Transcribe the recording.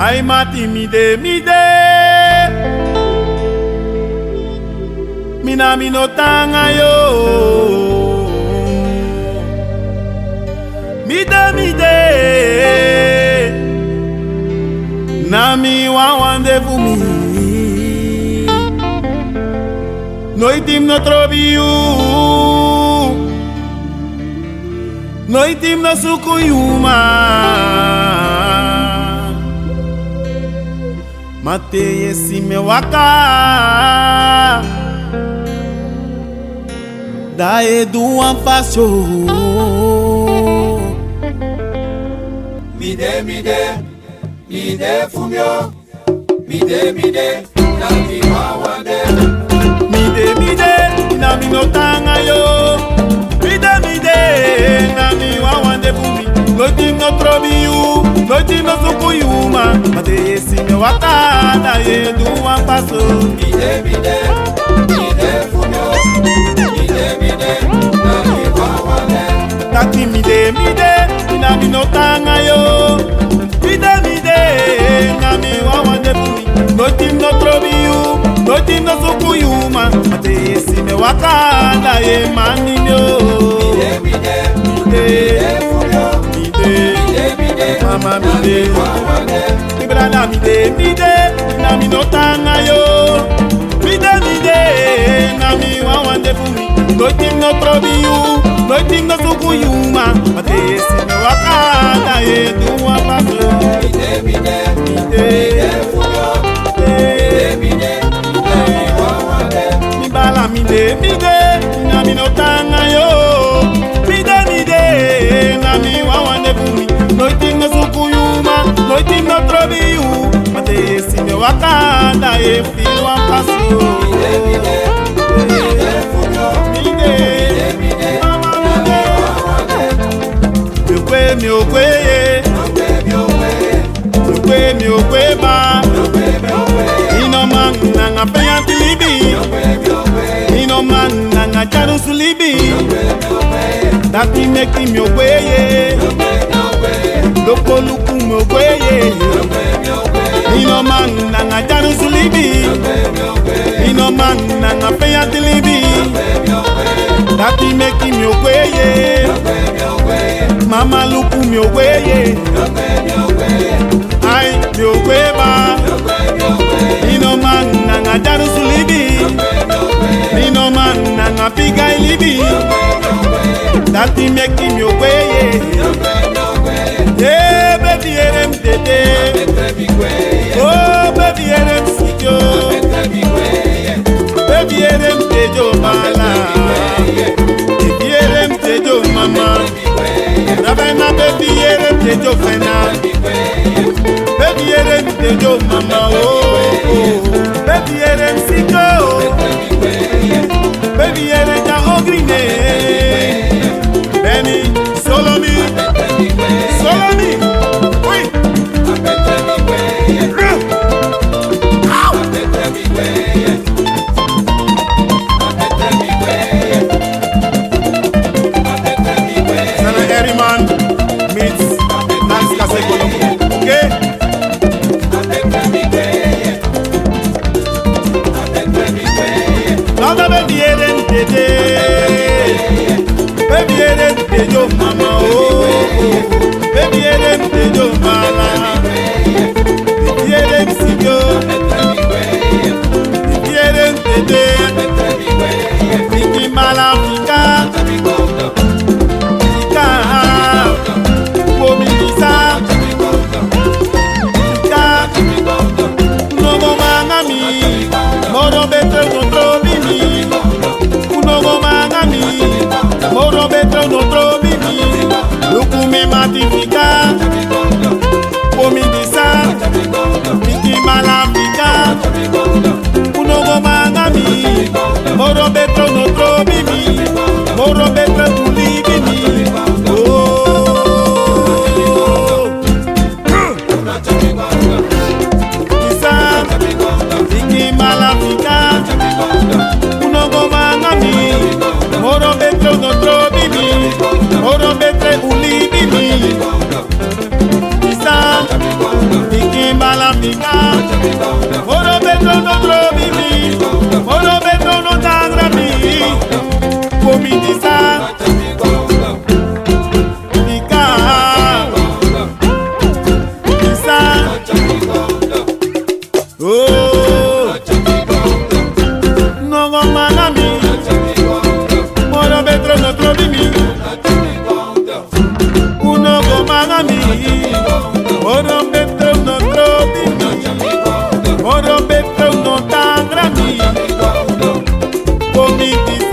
Ay mati mide mina mi no tanga yo mide na mi wawande vumi noitim no trovi you noitim no sukuyuma mate yesi me waka da edu anfasyo mide fumyo mide na mi wawande mide na mi no tanga yo mide na mi wawande bumi noitim no trovi you noitim no sukuyuma mate yesi me waka da edu anfasyo mide fumyo mide na mi wawande taki mide na mi no tanga yo mide na mi wawande bumi noitim no trovi you noitim no sukuyuma mate yesi me waka da ye manino mide fumyo mide mama mide ibrana mide na mi no tanga yo mide na mi wawande bumi noitim no trovi you noitim no sukuyuma mate yesi me waka da ye duwa paso mide fumyo mide na mi wawande mi bala mide na mi no tanga yo mide na mi wawande bumi noitim no sukuyuma noitim no trovi you mate yesi me waka da ye filwa paso mide fumyo mide mama na mi wawande mi okwe mi okwe ba ino man na nga peya tilibi ino man na nga charu sulibi dati meki mi okwe loko luku mi okwe ino man na nga charu sulibi ino man na nga peya tilibi dati meki mi okwe mama luku mi okwe ay mi okwe ba ino man na nga charu sulibi ino man na nga piga ilibi dati meki mi okwe yeah baby erem tete oh baby erem sijo baby erem tejo mala baby erem tejo mama rabena baby erem tejo fena baby erem tejo mama oh baby erem sijo baby erem ja ogrine Benny Solomi oui Sana Eriman meets Nance Kaseko, okay? Nada baby eren tete baby eren tejo mama oh baby eren tejo mala baby eren sijo baby eren tete Fiki mala fika fika Komisa fika Unogo mangami Moro betre notro bimi Unogo mangami Moro betre notro bimi Lukume matifika Komisa Fiki mala fika Unogo mangami Moro betre notro bimi Moro betre tuli bimi Uli bibi Isa Biki Bala Oro betro no trovi mi, oro betro no tangra mi. Comidisa, Ika, Isa, oh, no go manami, oro betro no trovi mi, uno go manami, oro betro no trovi mi, oro betro no tangra mi. Comidisa.